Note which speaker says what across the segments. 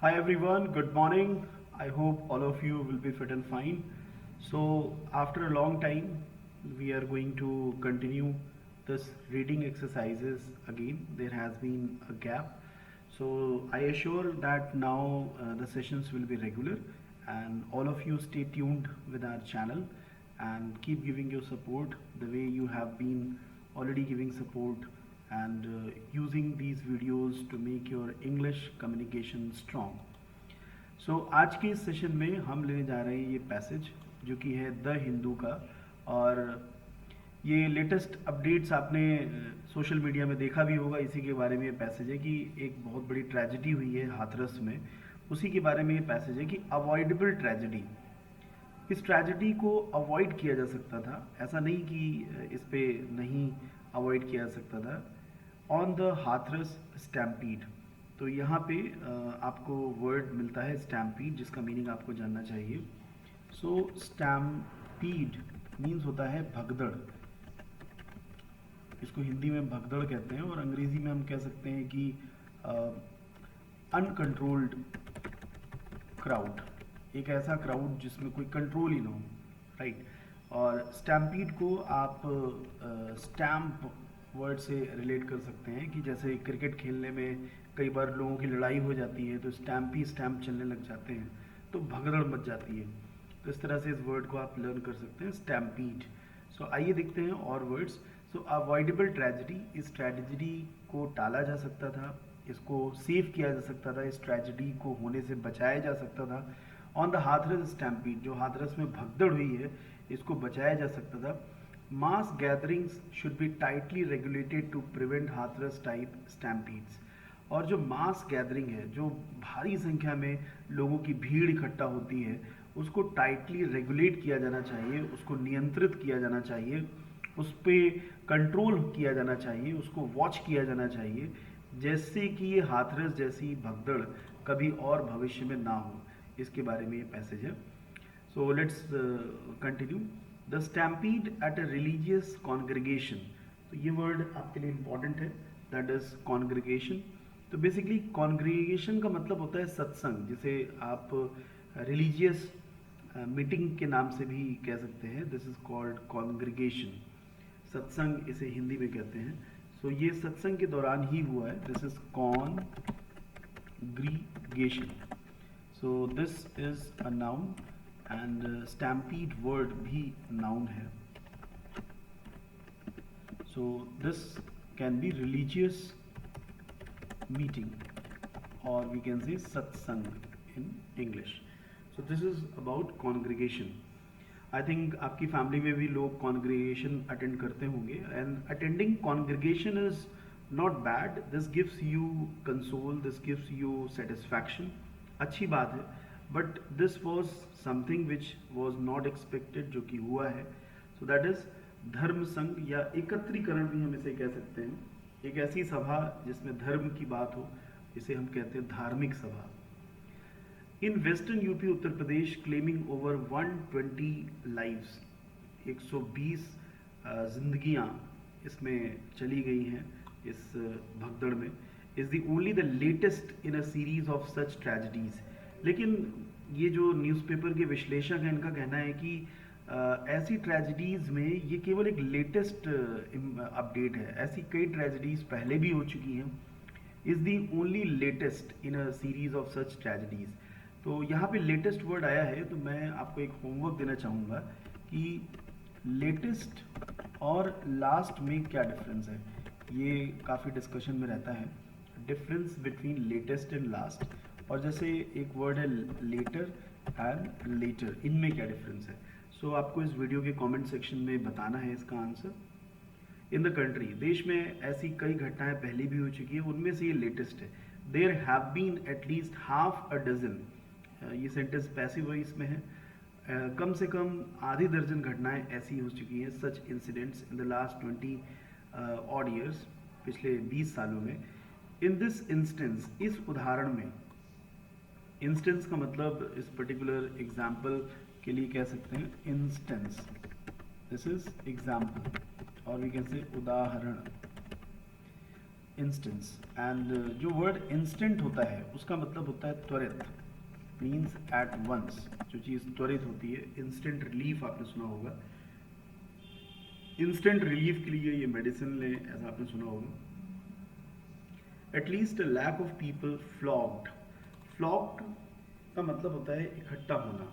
Speaker 1: Hi everyone, good morning. I hope all of you will be fit and fine. So, after a long time, we are going to continue this reading exercises again. There has been a gap. So, I assure that now the sessions will be regular and all of you stay tuned with our channel and keep giving your support the way you have been already giving support and using these videos to make your English communication strong. सो आज के इस session में हम लेने जा रहे हैं ये पैसेज जो कि है द हिंदू का। और ये लेटेस्ट अपडेट्स आपने सोशल मीडिया में देखा भी होगा। इसी के बारे में ये पैसेज है कि एक बहुत बड़ी ट्रेजेडी हुई है हाथरस में, उसी के बारे में ये पैसेज है कि अवॉइडेबल ट्रेजेडी। इस ट्रेजेडी को अवॉइड किया जा सकता था, ऐसा नहीं कि इस पे नहीं अवॉइड किया जा सकता था। ऑन द हाथरस स्टैम्पीड, तो यहाँ पे आपको वर्ड मिलता है स्टैम्पीड, जिसका मीनिंग आपको जानना चाहिए। सो स्टैम्पीड मीन्स होता है भगदड़। इसको हिंदी में भगदड़ कहते हैं और अंग्रेजी में हम कह सकते हैं कि अनकंट्रोल्ड क्राउड, एक ऐसा क्राउड जिसमें कोई कंट्रोल ही ना हो, राइट। और स्टैम्पीड को आप स्टैम्प वर्ड से रिलेट कर सकते हैं कि जैसे क्रिकेट खेलने में कई बार लोगों की लड़ाई हो जाती है तो स्टैम्प ही स्टैम्प चलने लग जाते हैं, तो भगदड़ मच जाती है। तो इस तरह से इस वर्ड को आप लर्न कर सकते हैं, स्टैम्पीड। सो आइए देखते हैं और वर्ड्स। सो अवॉइडेबल ट्रेजेडी, इस ट्रेजेडी को टाला जा सकता था, इसको सेव किया जा सकता था, इस ट्रेजेडी को होने से बचाया जा सकता था। ऑन द हाथरस स्टैम्पीड, जो हाथरस में भगदड़ हुई है, इसको बचाया जा सकता था। Mass gatherings should be tightly regulated to prevent Hathras type stampedes. और जो मास गैदरिंग है, जो भारी संख्या में लोगों की भीड़ इकट्ठा होती है, उसको टाइटली रेगुलेट किया जाना चाहिए, उसको नियंत्रित किया जाना चाहिए, उस पर कंट्रोल किया जाना चाहिए, उसको वॉच किया जाना चाहिए, जैसे कि ये हाथरस जैसी भगदड़ कभी और भविष्य में ना हो। इसके बारे में ये पैसेज है। So let's continue. The stampede at a religious congregation, तो ये वर्ड आपके लिए इंपॉर्टेंट है, दैट इज कॉन्ग्रीगेशन। तो बेसिकली कॉन्ग्रीगेशन का मतलब होता है सत्संग, जिसे आप रिलीजियस मीटिंग के नाम से भी कह सकते हैं। दिस इज कॉल्ड कॉन्ग्रीगेशन, सत्संग इसे हिंदी में कहते हैं। सो ये सत्संग के दौरान ही हुआ है, this is congregation. So this is a noun and stampede word भी नाउन है। So this can be religious meeting or we can say satsang in English. So this is about congregation. I think आपकी family में भी लोग congregation attend करते होंगे and attending congregation is not bad. This gives you console, this gives you satisfaction. अच्छी बात है, but this was something which was not expected, जो कि हुआ है। So that is धर्म संघ या एकत्रीकरण भी हम इसे कह सकते हैं। एक ऐसी सभा जिसमें धर्म की बात हो, इसे हम कहते हैं धार्मिक सभा। In western UP Uttar Pradesh, claiming over 120 lives, 120 जिंदगियां इसमें चली गई हैं इस भगदड़ में। Is the only the latest in a series of such tragedies. लेकिन ये जो न्यूज़पेपर के विश्लेषक हैं, इनका कहना है कि ऐसी ट्रेजेडीज़ में ये केवल एक लेटेस्ट अपडेट है। ऐसी कई ट्रेजेडीज़ पहले भी हो चुकी हैं, is the only latest in a series of such tragedies. तो यहाँ पे लेटेस्ट वर्ड आया है, तो मैं आपको एक होमवर्क देना चाहूँगा कि लेटेस्ट और लास्ट में क्या डिफरेंस है। ये काफ़ी डिस्कशन में रहता है, difference between latest and last. और जैसे एक वर्ड है लेटर एंड लेटर, इनमें क्या डिफरेंस है। सो आपको इस वीडियो के कमेंट सेक्शन में बताना है इसका आंसर। इन द कंट्री, देश में ऐसी कई घटनाएं पहले भी हो चुकी हैं, उनमें से ये लेटेस्ट है। There have been at least half a dozen, ये सेंटेंस पैसिव वॉइस में है। कम से कम आधी दर्जन घटनाएं ऐसी हो चुकी हैं, such incidents in the last 20 odd years, पिछले 20 सालों में। इन दिस इंस्टेंस, इस उदाहरण में, इंस्टेंस का मतलब इस पर्टिकुलर एग्जाम्पल के लिए कह सकते हैं इंस्टेंस, दिस इज एग्जाम्पल, और वी कैन से उदाहरण। इंस्टेंस। एंड जो वर्ड इंस्टेंट होता है उसका मतलब होता है त्वरित, मीन्स एट वंस। जो चीज़ त्वरित होती है, इंस्टेंट रिलीफ आपने सुना होगा, इंस्टेंट रिलीफ के लिए ये मेडिसिन लें, ऐसा आपने सुना होगा। At least a lakh of people flocked. Flocked का मतलब होता है इकट्ठा होना,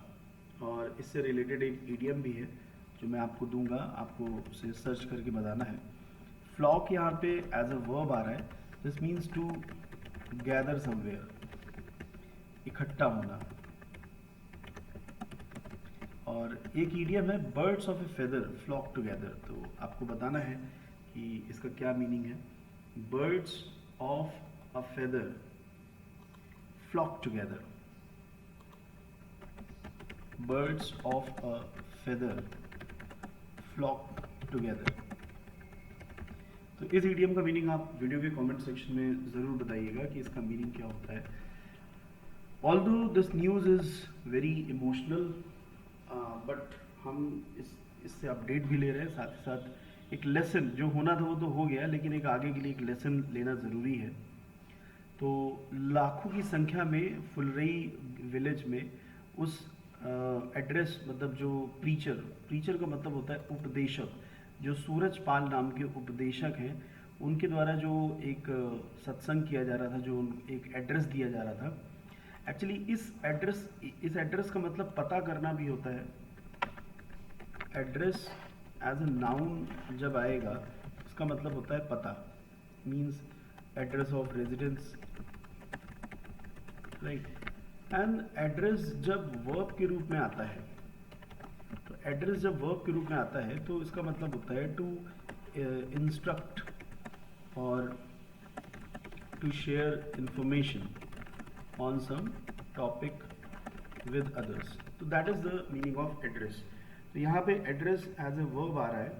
Speaker 1: और इससे रिलेटेड एक इडियम भी है जो मैं आपको दूंगा, आपको उसे सर्च करके बताना है। फ्लॉक यहाँ पे एज अ वर्ब आ रहा है, this means to gather somewhere, इकट्ठा होना। और एक इडियम है birds of a feather flock together, तो आपको बताना है कि इसका क्या मीनिंग है। Birds of a feather flock together, birds of a feather flock together। तो इस इडियम का मीनिंग आप वीडियो के कमेंट सेक्शन में ज़रूर बताइएगा कि इसका मीनिंग क्या होता है। Although this news is very emotional, but हम इससे अपडेट भी ले रहे हैं, साथ ही साथ एक लेसन जो होना था वो तो हो गया, लेकिन एक आगे के लिए एक लेसन लेना ज़रूरी है। तो लाखों की संख्या में फुलरई विलेज में उस एड्रेस, मतलब जो प्रीचर का मतलब होता है उपदेशक, जो सूरजपाल नाम के उपदेशक हैं, उनके द्वारा जो एक सत्संग किया जा रहा था, जो एक एड्रेस दिया जा रहा था। एक्चुअली इस एड्रेस का मतलब पता करना भी होता है। एड्रेस एज ए नाउन जब आएगा इसका मतलब होता है पता, means address of residence, right. And address जब वर्ब के रूप में आता है, तो एड्रेस जब वर्ब के रूप में आता है तो इसका मतलब होता है टू इंस्ट्रक्ट और to share information on some topic with others. तो that is the meaning of address. तो यहाँ पे एड्रेस एज ए वर्ब आ रहा है,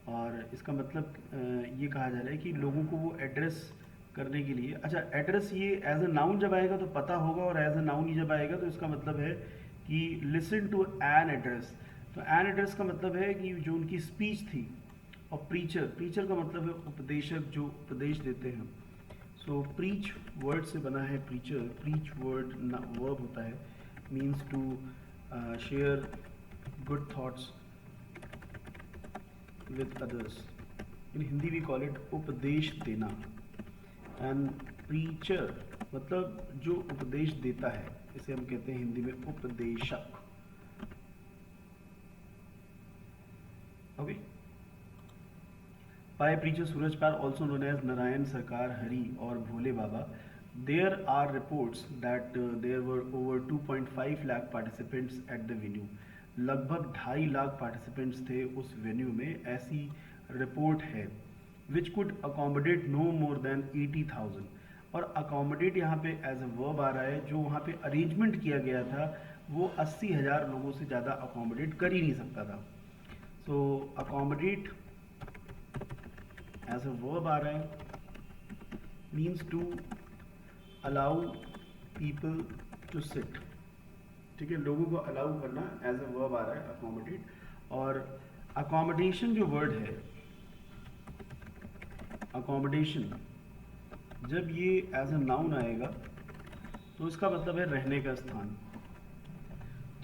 Speaker 1: और इसका मतलब ये कहा जा रहा है कि लोगों को वो एड्रेस करने के लिए। अच्छा, एड्रेस ये एज अ नाउन जब आएगा तो पता होगा, और एज अ नाउन ही जब आएगा तो इसका मतलब है कि लिसन टू एन एड्रेस। तो एन एड्रेस का मतलब है कि जो उनकी स्पीच थी। और प्रीचर का मतलब है उपदेशक, जो उपदेश देते हैं। सो प्रीच वर्ड से बना है प्रीचर, प्रीच वर्ड वर्ब होता है, means to share good thoughts with others. In Hindi we call it उपदेश देना। एंड प्रीचर मतलब जो उपदेश देता है, इसे हम कहते हैं हिंदी में उपदेशक। Okay. By preacher Surajpal, also known as Narayan Sarkar, Hari और Bhole Baba. There are reports that there were over 2.5 lakh participants at the venue. लगभग 2.5 लाख पार्टिसिपेंट्स थे उस वेन्यू में, ऐसी रिपोर्ट है। Which could accommodate no more than 80,000। और अकोमोडेट यहाँ पे एज ए वर्ब आ रहा है, जो वहाँ पे अरेंजमेंट किया गया था वो 80,000 लोगों से ज़्यादा अकोमोडेट कर ही नहीं सकता था। So accommodate as a verb आ रहा है, means to allow people to sit. ठीक है, लोगों को अलाउ करना एज ए वर्ब आ रहा है अकोमोडेट। और अकोमोडेशन जो वर्ड है, अकोमोडेशन जब ये एज अ नाउन आएगा तो इसका मतलब है रहने का स्थान।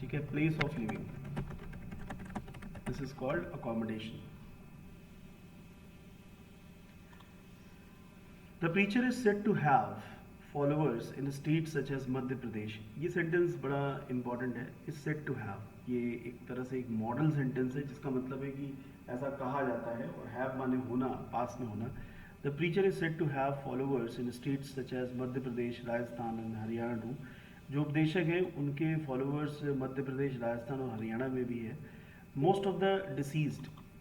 Speaker 1: ठीक है, place of living, this is called accommodation. The preacher is said to have followers in state such as Madhya Pradesh. ये सेंटेंस बड़ा इंपॉर्टेंट है। इज सेड टू हैव, ये एक तरह से एक मॉडल सेंटेंस है, जिसका मतलब है कि ऐसा कहा जाता है, और हैव माने होना, पास में होना। The preacher is said to have followers in states such as Madhya Pradesh, Rajasthan and Haryana too. जो उपदेशक हैं उनके फॉलोअर्स मध्य प्रदेश, राजस्थान और हरियाणा में भी है। मोस्ट ऑफ द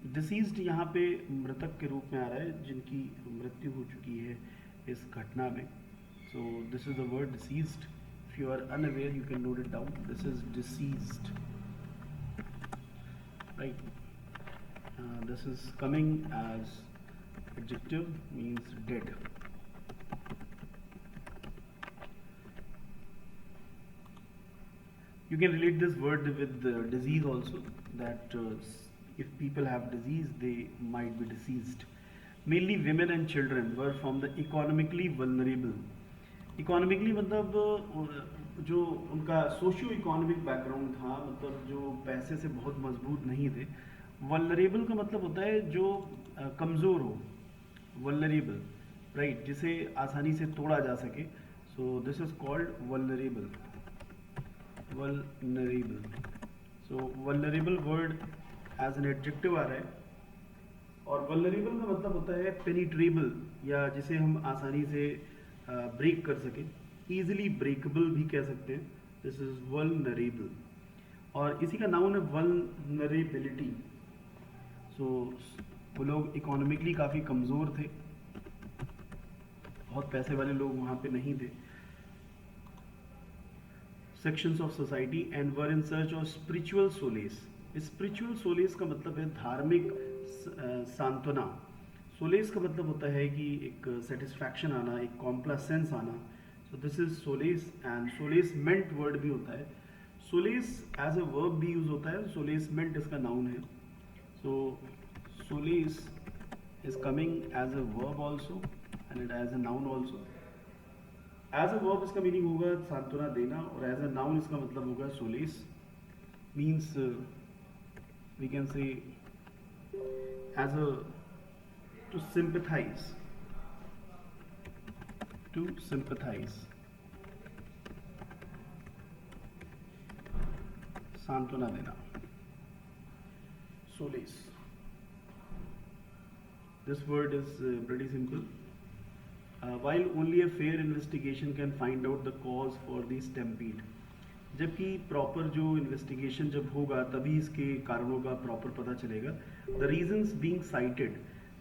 Speaker 1: डिसीज्ड यहाँ पे मृतक के रूप में आ रहा है, जिनकी मृत्यु हो चुकी है इस घटना में। So this is the word deceased. If you are unaware you can note it down, this is deceased, right. This is coming as adjective, means dead. You can relate this word with disease also, that if people have disease they might be deceased. Mainly women and children were from the economically vulnerable. Economically मतलब जो उनका socio economic background था, मतलब जो पैसे से बहुत मजबूत नहीं थे। वल्नरेबल का मतलब होता है जो कमज़ोर हो, वल्नरेबल, राइट, जिसे आसानी से तोड़ा जा सके। So this is called vulnerable, vulnerable. So vulnerable word as an adjective आ रहा है। और वल्नरेबल का मतलब होता है पेनिट्रेबल, या जिसे हम आसानी से ब्रेक कर सके, ईजिली ब्रेकेबल भी कह सकते हैं। This is vulnerable. और इसी का नाउन है वल्नरेबिलिटी। सो वो लोग इकोनॉमिकली काफ़ी कमज़ोर थे, बहुत पैसे वाले लोग वहाँ पे नहीं थे। Sections of society and were in search of spiritual solace. Spiritual solace का मतलब है धार्मिक सांत्वना। सोलेस का मतलब होता है कि एक सेटिस्फैक्शन आना, एक कॉम्प्लासेंस आना। So this is solace, and solacement word भी होता है। सोलेस एज अ वर्ब भी यूज होता है, सोलेसमेंट इसका नाउन है। So solace is coming as a verb also and it as a noun also. As a verb इसका मीनिंग होगा सांत्वना देना, और एज अ नाउन इसका मतलब होगा solace. Means we can say as a to sympathize, to sympathize, सांत्वना देना, solace. This word is pretty simple. While only a fair investigation can find out the cause for the stampede, जबकि proper जो investigation जब होगा तभी इसके कारणों का प्रॉपर पता चलेगा। द रीजंस बीइंग साइटेड,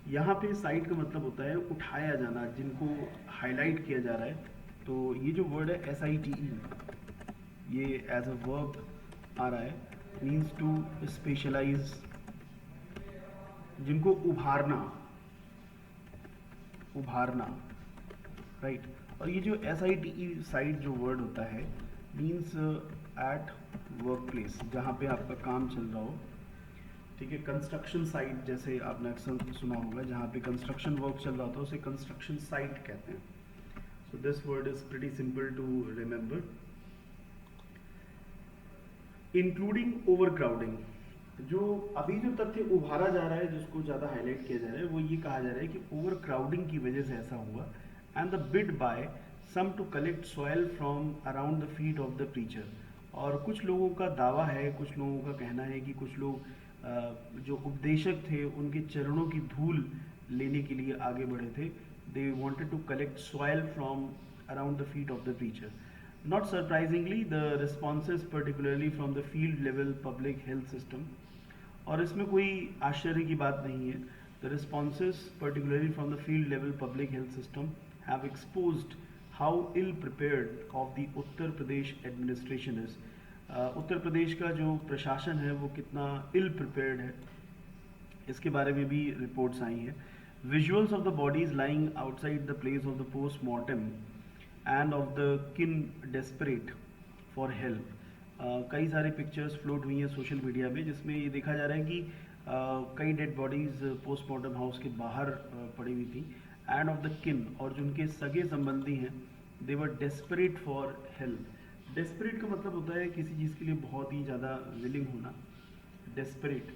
Speaker 1: यहाँ पे साइट का मतलब होता है उठाया जाना, जिनको हाईलाइट किया जा रहा है। तो ये जो वर्ड है SITE, ये एज अ वर्ब आ रहा है, मीन्स टू स्पेशलाइज, जिनको उभारना, उभारना, राइट। और ये जो SITE साइट जो वर्ड होता है, मीन्स एट वर्क प्लेस, जहाँ पे आपका काम चल रहा हो, ठीक है। कंस्ट्रक्शन साइट जैसे आपने अक्सर सुना होगा, जहाँ पे कंस्ट्रक्शन वर्क चल रहा था उसे कंस्ट्रक्शन साइट कहते हैं। So this word is pretty simple to remember. Including overcrowding, जो अभी जो तथ्य उभारा जा रहा है, जिसको ज़्यादा हाईलाइट किया जा रहा है, वो ये कहा जा रहा है कि ओवर क्राउडिंग की वजह से ऐसा हुआ। And the bid by some to collect soil from around the feet of the preacher. और कुछ लोगों का दावा है, कुछ लोगों का कहना है कि कुछ लोग जो उपदेशक थे उनके चरणों की धूल लेने के लिए आगे बढ़े थे। They wanted to collect soil from around the feet of the preacher. Not surprisingly the responses particularly from the field level public health system, और इसमें कोई आश्चर्य की बात नहीं है। The responses particularly from the field level public health system have exposed how ill prepared of the Uttar Pradesh administration is. Uttar Pradesh का जो प्रशासन है वो कितना इल प्रिपेयर्ड है, इसके बारे में भी रिपोर्ट्स आई हैं। Visuals of the bodies lying outside the place of the postmortem end of the किन डेस्परेट फॉर हेल्प। कई सारे पिक्चर्स फ्लोट हुई हैं सोशल मीडिया में, जिसमें ये देखा जा रहा है कि कई डेड बॉडीज़ पोस्टमार्टम हाउस के बाहर पड़ी हुई थी। एंड ऑफ द किन, और जो उनके सगे संबंधी हैं, दे वर डेस्परेट फॉर हेल्प। डेस्परेट का मतलब होता है किसी चीज़ के लिए बहुत ही ज़्यादा विलिंग होना, desperate.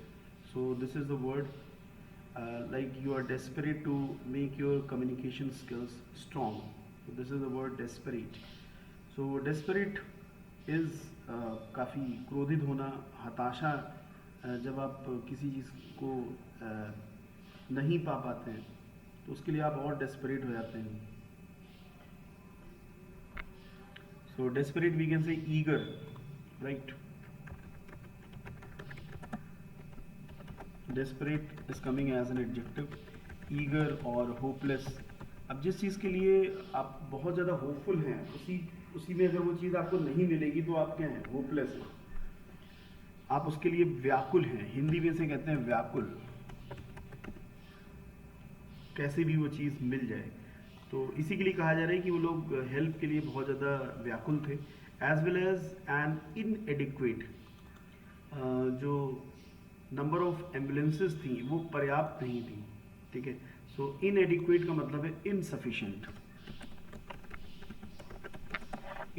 Speaker 1: So this is the word, like you are desperate to make your communication skills strong. So this is the word desperate. So desperate is काफ़ी क्रोधित होना, हताशा, जब आप किसी चीज़ को नहीं पा पाते हैं तो उसके लिए आप और डेस्परेट हो जाते हैं। So desperate we can say eager, right? Desperate is coming as an adjective, eager और hopeless। अब जिस चीज़ के लिए आप बहुत ज़्यादा होपफुल हैं, उसी में अगर वो चीज़ आपको नहीं मिलेगी तो आप क्या हैं? होपलेस हैं। आप उसके लिए व्याकुल हैं, हिंदी में से कहते हैं व्याकुल, कैसे भी वो चीज़ मिल जाए। तो इसी के लिए कहा जा रहा है कि वो लोग हेल्प के लिए बहुत ज़्यादा व्याकुल थे। As well as an inadequate, जो नंबर ऑफ एम्बुलेंसेस थी वो पर्याप्त नहीं थी, ठीक है। सो सो inadequate का मतलब है insufficient.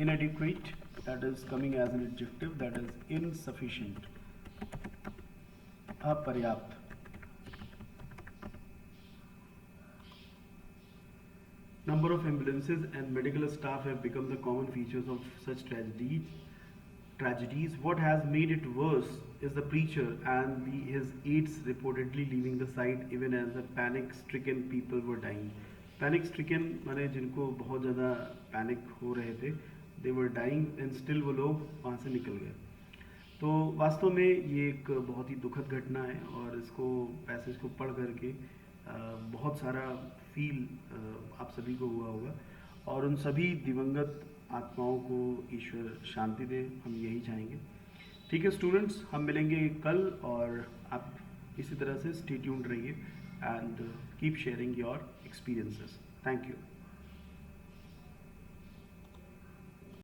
Speaker 1: Inadequate, that is coming as an adjective, that is insufficient, अपर्याप्त. Number of ambulances and medical staff have become the common features of such tragedies. What has made it worse is the preacher and his aides reportedly leaving the site even as the panic-stricken people were dying. Panic-stricken माने जिनको बहुत ज़्यादा panic हो रहे थे, they were dying and still वो लोग वहाँ से निकल गए. तो वास्तव में ये एक बहुत ही दुखद घटना है और इसको पैसेज को पढ़ करके बहुत सारा फील आप सभी को हुआ होगा और उन सभी दिवंगत आत्माओं को ईश्वर शांति दे, हम यही चाहेंगे. ठीक है स्टूडेंट्स, हम मिलेंगे कल और आप इसी तरह से स्टे ट्यून्ड रहिए and keep sharing your experiences. Thank you.